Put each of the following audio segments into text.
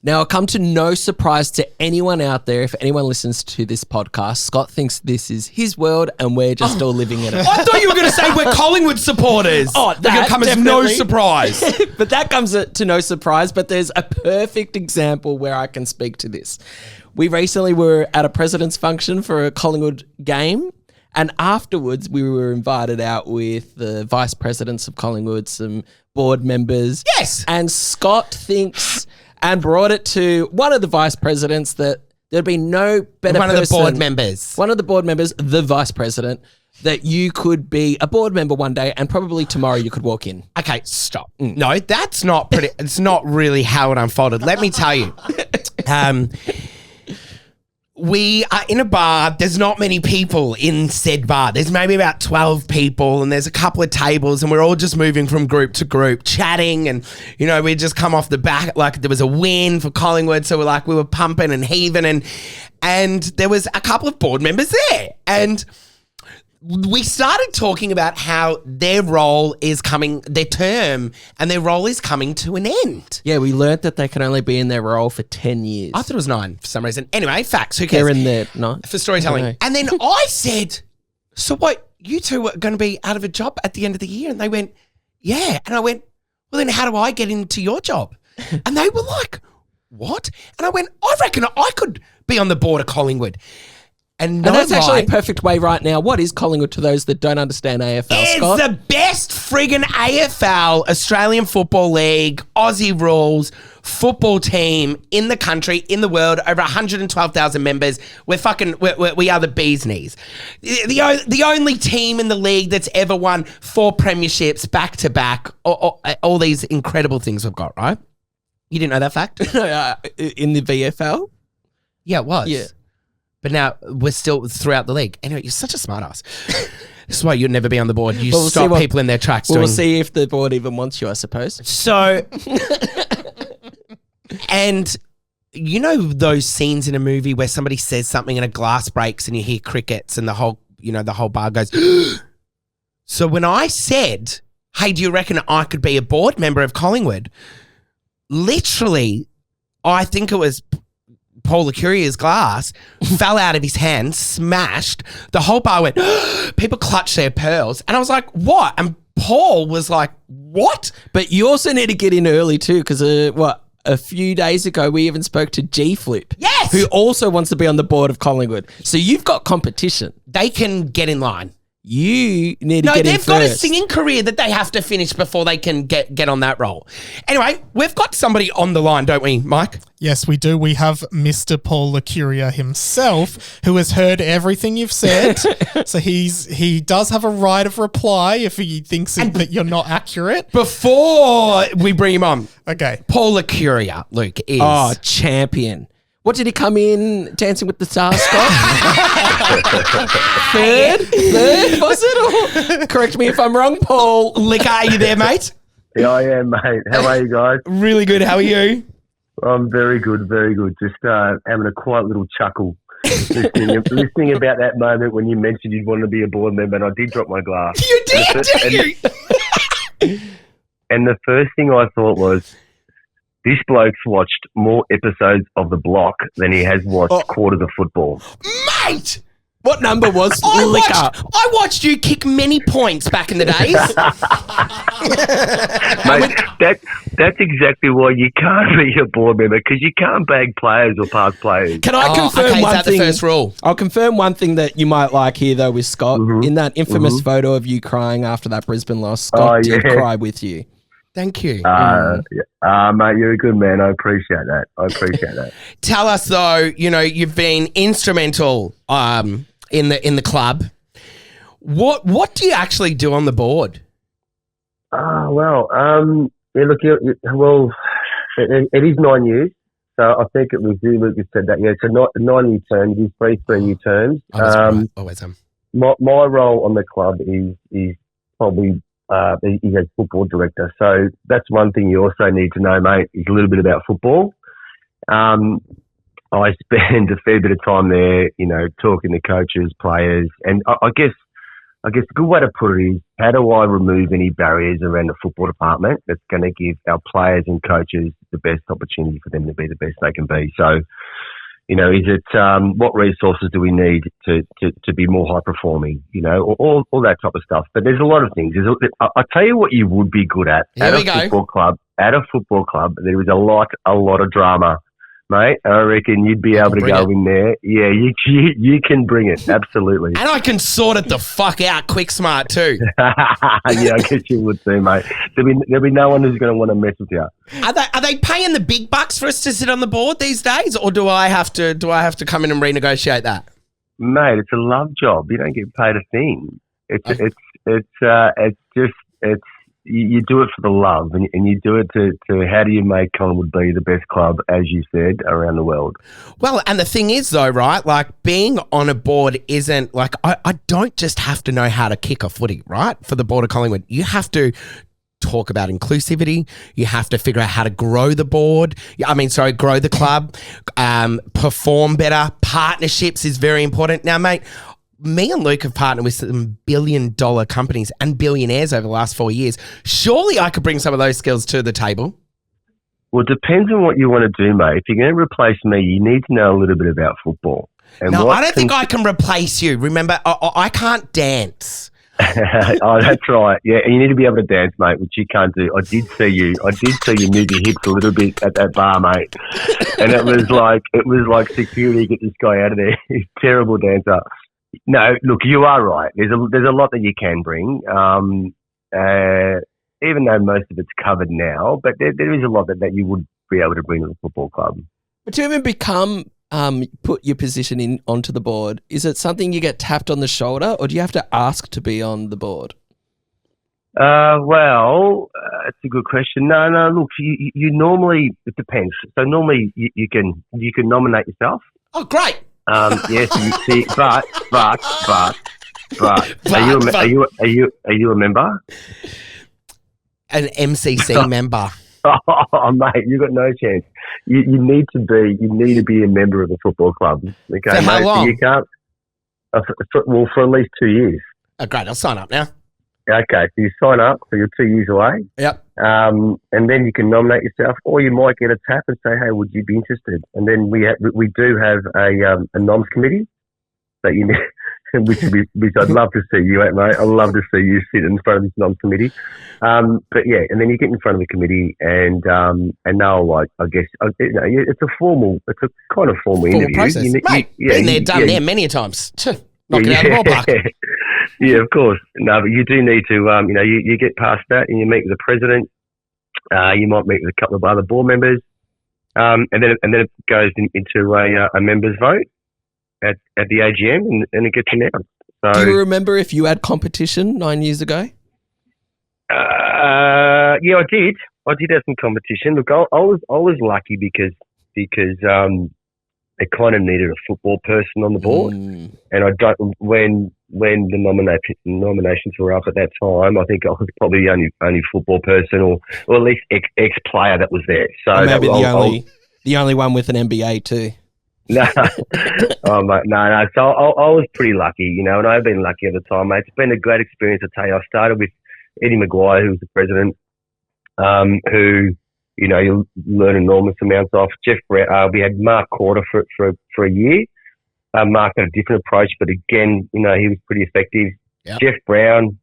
Now, it'll come to no surprise to anyone out there, if anyone listens to this podcast, Scott thinks this is his world and we're just all living in it. I thought you were going to say we're Collingwood supporters. Oh, that comes as no surprise. But that comes to no surprise, but there's a perfect example where I can speak to this. We recently were at a president's function for a Collingwood game, and afterwards we were invited out with the vice presidents of Collingwood, some board members. Yes. And Scott thinks... and brought it to one of the vice presidents that there'd be no better person. One of the board members. One of the board members, the vice president, that you could be a board member one day and probably tomorrow you could walk in. Okay, stop. No, that's not pretty. It's not really how it unfolded. Let me tell you. We are in a bar. There's not many people in said bar. There's maybe about 12 people and there's a couple of tables and we're all just moving from group to group, chatting. And, you know, we just come off the back, like there was a win for Collingwood. So we were pumping and heaving and there was a couple of board members there. And we started talking about how their role is coming, their term and their role is coming to an end. Yeah, we learnt that they can only be in their role for 10 years. I thought it was 9 for some reason. Anyway, facts, who cares? They're in there, no? For storytelling. Okay. And then I said, so what, you two are going to be out of a job at the end of the year? And they went, yeah. And I went, well, then how do I get into your job? And they were like, what? And I went, I reckon I could be on the board of Collingwood. And that's actually a perfect way right now. What is Collingwood to those that don't understand AFL, Scott? It's the best friggin' AFL, Australian Football League, Aussie rules, football team in the country, in the world, over 112,000 members. We are the bee's knees. The only team in the league that's ever won 4 premierships back to back, all these incredible things we've got, right? You didn't know that fact? In the VFL? Yeah, it was. Yeah. But now we're still throughout the league. Anyway, you're such a smart ass. This is why you'd never be on the board. You stop people in their tracks. We'll see if the board even wants you, I suppose. So, and you know those scenes in a movie where somebody says something and a glass breaks and you hear crickets and the whole bar goes. So when I said, hey, do you reckon I could be a board member of Collingwood? Literally, I think it was Paul Licuria's glass fell out of his hand, smashed. The whole bar went, people clutched their pearls. And I was like, what? And Paul was like, what? But you also need to get in early too, because a few days ago we even spoke to G Flip. Yes! Who also wants to be on the board of Collingwood. So you've got competition. They can get in line. You need to get in first. No, they've got a singing career that they have to finish before they can get on that role. Anyway, we've got somebody on the line, don't we, Mike? Yes, we do. We have Mr. Paul Licuria himself, who has heard everything you've said. So he does have a right of reply if he thinks that you're not accurate. Before we bring him on, okay, Paul Licuria, Luke, is... Oh, champion. What did he come in Dancing with the Stars, Scott? Third, was it? Or, correct me if I'm wrong, Paul. Lick, are you there, mate? Yeah, I am, mate. How are you guys? Really good. How are you? I'm very good, very good. Just having a quiet little chuckle listening about that moment when you mentioned you'd want to be a board member, and I did drop my glass. You did, didn't you? And the first thing I thought was, this bloke's watched more episodes of The Block than he has watched quarters of football. Mate! What number was I watched you kick many points back in the days. Mate, that's exactly why you can't be a board member, because you can't bag players or past players. Can I confirm one thing? The first rule? I'll confirm one thing that you might like here, though, with Scott. Mm-hmm. In that infamous photo of you crying after that Brisbane loss, Scott did cry with you. Thank you. Mate, you're a good man. I appreciate that. Tell us, though, you've been instrumental in the club. What do you actually do on the board? Yeah, look, it is 9 years. So I think it was you, Lucas, said that. Yeah, so 9-year terms, you 3-year terms. Right. Always My role on the club is probably he's a football director. So that's one thing you also need to know, mate, is a little bit about football. I spend a fair bit of time there, talking to coaches, players, and I guess I guess a good way to put it is, how do I remove any barriers around the football department that's going to give our players and coaches the best opportunity for them to be the best they can be? So, is it what resources do we need to be more high performing? All that type of stuff. But there's a lot of things. I'll tell you what you would be good at. Here we go. At a football club, there is a lot of drama, mate. I reckon you'd be able to go in there. Yeah, you can bring it. Absolutely. And I can sort it the fuck out quick smart too. Yeah, I guess you would too, mate. There'll be no one who's going to want to mess with you. Are they paying the big bucks for us to sit on the board these days, or do I have to come in and renegotiate that? Mate, it's a love job. You don't get paid a thing. You do it for the love, and you do it to how do you make Collingwood be the best club, as you said, around the world. Well, and the thing is, though, right, like being on a board isn't like I don't just have to know how to kick a footy, right, for the board of Collingwood. You have to talk about inclusivity. You have to figure out how to grow the board. Grow the club, perform better. Partnerships is very important. Now, mate, me and Luke have partnered with some billion-dollar companies and billionaires over the last 4 years. Surely I could bring some of those skills to the table. Well, it depends on what you want to do, mate. If you're going to replace me, you need to know a little bit about football. And no, I don't think I can replace you. Remember, I can't dance. Oh, that's right. Yeah, and you need to be able to dance, mate, which you can't do. I did see you move your hips a little bit at that bar, mate. And it was like security, get this guy out of there. He's a terrible dancer. No, look, you are right. There's a lot that you can bring, even though most of it's covered now. But there is a lot that you would be able to bring to the football club. But to even put your position onto the board, is it something you get tapped on the shoulder, or do you have to ask to be on the board? Well, it's a good question. No. Look, you normally, it depends. So normally you can nominate yourself. Oh, great. Yes, you see, but. Are you a member? An MCC member. Oh, mate, you got no chance. You need to be a member of a football club. Okay, for how long? So you can't. For at least 2 years. Oh, great! I'll sign up now. Okay, so you sign up, so you're 2 years away. Yep. And then you can nominate yourself, or you might get a tap and say, "Hey, would you be interested?" And then we do have a noms committee that you which I'd love to see you at, mate. I'd love to see you sit in front of this noms committee. But yeah, and then you get in front of the committee, and now, like, I guess it's a kind of formal interview. Process. Mate, been there, done there many a times. Knock it out of the ballpark. Yeah, of course. No, but you do need to, you get past that and you meet with the president. You might meet with a couple of other board members, and then it goes into a members' vote at the AGM, and it gets announced. So, do you remember if you had competition 9 years ago? Yeah, I did. I did have some competition. Look, I was lucky because it kind of needed a football person on the board, and I don't when the nominations were up at that time, I think I was probably the only football person, or at least ex player that was there. So or maybe the only one with an MBA too. No, oh, mate, no. So I was pretty lucky, and I've been lucky at the time, mate. It's been a great experience. I tell you, I started with Eddie Maguire, who was the president, who. You'll learn enormous amounts off. Jeff Brown, we had Mark Corder for a year. Mark had a different approach, but again, he was pretty effective. Yep. Jeff Brown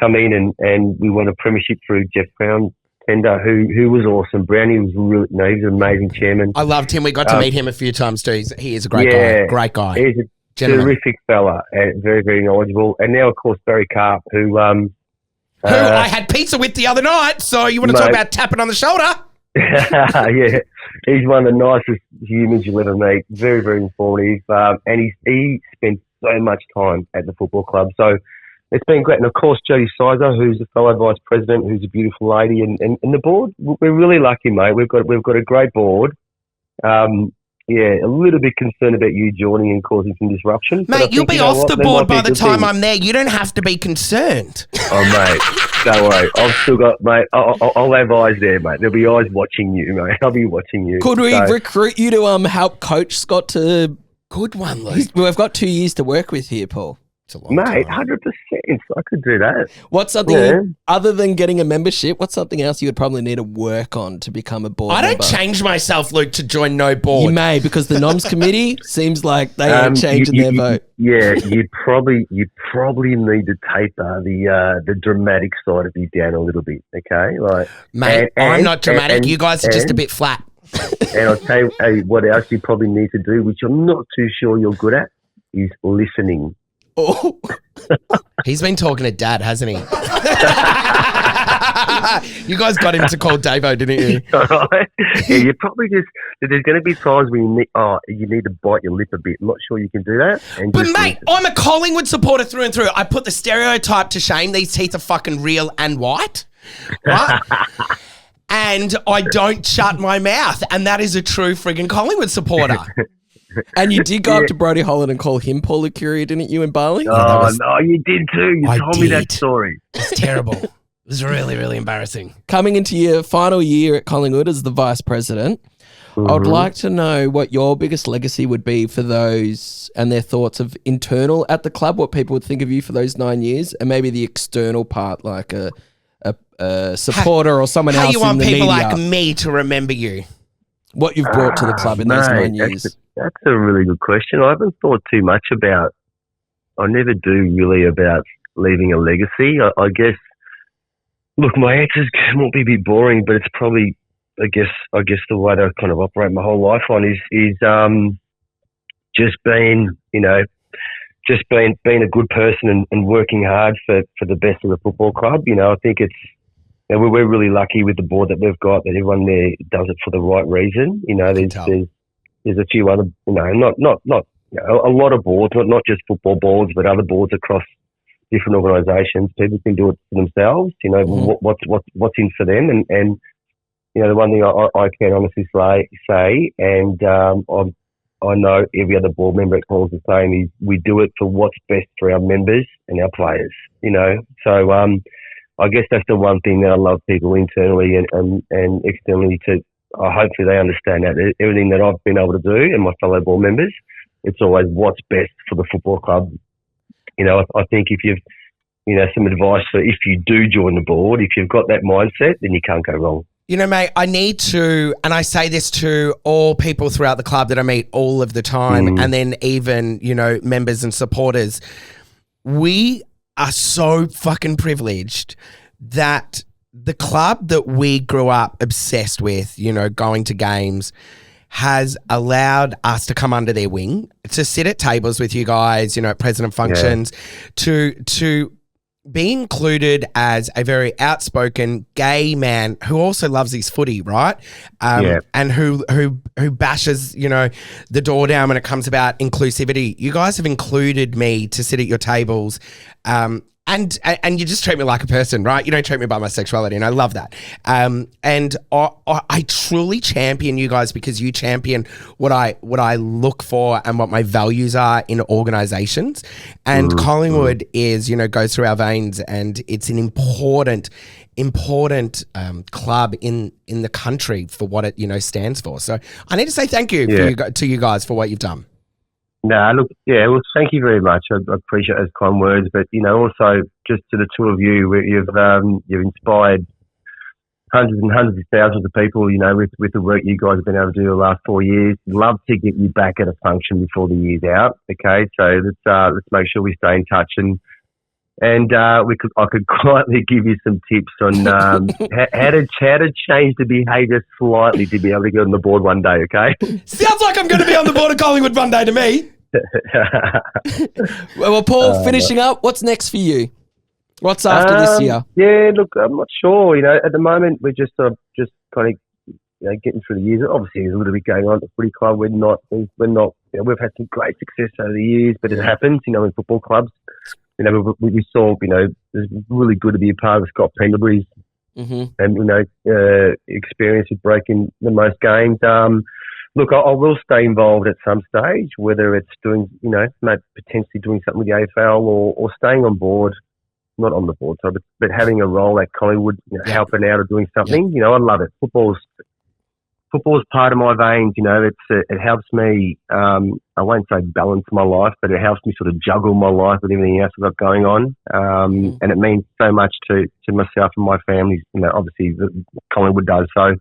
come in and we won a premiership through Jeff Brown tender, who was awesome. Brownie was really, he's an amazing chairman. I loved him. We got to meet him a few times too. He is a great guy. Great guy. He's a terrific fella and very, very knowledgeable. And now, of course, Barry Karp, who I had pizza with the other night, so you want to talk about tapping on the shoulder? Yeah, he's one of the nicest humans you'll ever meet. Very, very informative, and he spent so much time at the football club. So it's been great. And of course, Jodie Sizer, who's a fellow vice president, who's a beautiful lady, and the board. We're really lucky, mate. We've got a great board. Yeah, a little bit concerned about you joining and causing some disruption. Mate, you'll be off the board by the time I'm there. You don't have to be concerned. Oh, mate, don't worry. I've still got, mate, I'll have eyes there, mate. There'll be eyes watching you, mate. I'll be watching you. Could we recruit you to help coach Scott to... Good one, Luke. We've got 2 years to work with here, Paul. It's a long Mate, time. 100%. I could do that. What's something Yeah. other than getting a membership? What's something else you would probably need to work on to become a board I member? don't change myself, Luke, to join no board. You may, because the noms committee seems like they ain't changing their vote. Yeah, you probably need to taper the dramatic side of you down a little bit, okay? Like, Mate, I'm not dramatic. You guys are just a and- bit flat. And I'll tell you what else you probably need to do, which I'm not too sure you're good at, is listening. Oh, He's been talking to Dad, hasn't he? You guys got him to call Davo, didn't you? All right? Yeah, you probably just there's going to be times when you need to bite your lip a bit. I'm not sure you can do that. And But just mate, listen. I'm a Collingwood supporter through and through. I put the stereotype to shame. These teeth are fucking real and white. Right? And I don't shut my mouth. And that is a true friggin' Collingwood supporter. and you did go up to Brodie Holland and call him Paul Licuria, didn't you, in Bali? No, you did too. You I told me that did. story. It's terrible. It was really, really embarrassing. Coming into your final year at Collingwood as the vice president, I'd like to know what your biggest legacy would be for those and their thoughts of internal at the club, what people would think of you for those 9 years, and maybe the external part, like a supporter or someone How else you in want the people media. like me to remember you? What you've brought to the club in those 9 Mate, years. That's a really good question. I haven't thought too much about. I never do really about leaving a legacy. I guess. Look, my answers might be a bit boring, but it's probably. I guess the way that I kind of operate my whole life on is just being a good person and working hard for the best of the football club. I think it's. We're really lucky with the board that we've got, that everyone there does it for the right reason. There's a few other, not a lot of boards, not just football boards, but other boards across different organisations. People can do it for themselves. What's in for them, and the one thing I can honestly say, and I know every other board member at Collingwood the same, is we do it for what's best for our members and our players. So I guess that's the one thing that I love people internally and externally to. Hopefully they understand that everything that I've been able to do and my fellow board members, it's always what's best for the football club. I think if you've, some advice for if you do join the board, if you've got that mindset, then you can't go wrong. Mate, I need to, and I say this to all people throughout the club that I meet all of the time, and then even, members and supporters. We are so fucking privileged that the club that we grew up obsessed with, going to games, has allowed us to come under their wing, to sit at tables with you guys, at president functions, to be included as a very outspoken gay man who also loves his footy, right? And who bashes, the door down when it comes about inclusivity. You guys have included me to sit at your tables, and you just treat me like a person, right? You don't treat me by my sexuality, and I love that. And I truly champion you guys because you champion what I look for and what my values are in organisations. And Collingwood is, goes through our veins, and it's an important club in the country for what it stands for. So I need to say thank you to you guys for what you've done. No, look, well, thank you very much. I appreciate those kind words, but also just to the two of you, you've inspired hundreds and hundreds of thousands of people, with the work you guys have been able to do the last 4 years. Love to get you back at a function before the year's out. Okay, so let's make sure we stay in touch, and I could quietly give you some tips on how to change the behaviour slightly to be able to get on the board one day. Okay. Sounds like I'm going to be on the board of Collingwood one day to me. Well, Paul, finishing up, what's next for you? What's after this year? Yeah, look, I'm not sure. At the moment we're just kind of getting through the years. Obviously, there's a little bit going on at the footy club. We're not. We've had some great success over the years, but it happens. In football clubs. We saw. It's really good to be a part of Scott Pendlebury's and experience with breaking the most games. Look, I will stay involved at some stage, whether it's doing, maybe potentially doing something with the AFL or staying on board, not on the board, sorry, but having a role at Collingwood, helping out or doing something. I love it. Football's football's part of my veins. You know, it helps me. I won't say balance my life, but it helps me sort of juggle my life with everything else I've got going on. And it means so much to myself and my family. You know, obviously Collingwood does. So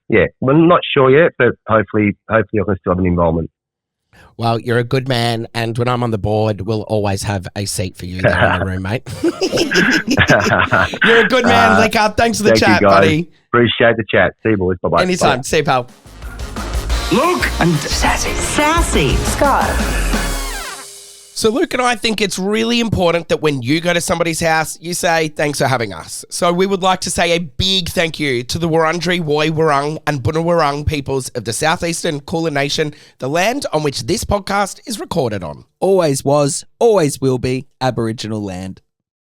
yeah, we're not sure yet, but hopefully I can still have an involvement. Well, you're a good man, and when I'm on the board, we'll always have a seat for you there in the room, mate. You're a good man, Licker. Thanks for the chat, buddy. Appreciate the chat. See you, boys. Bye-bye. Anytime. Bye. See you, pal. Luke and Sassy. Scott. So Luke and I think it's really important that when you go to somebody's house, you say, thanks for having us. So we would like to say a big thank you to the Wurundjeri, Woi Wurrung and Bunurong peoples of the southeastern Kulin Nation, the land on which this podcast is recorded on. Always was, always will be Aboriginal land.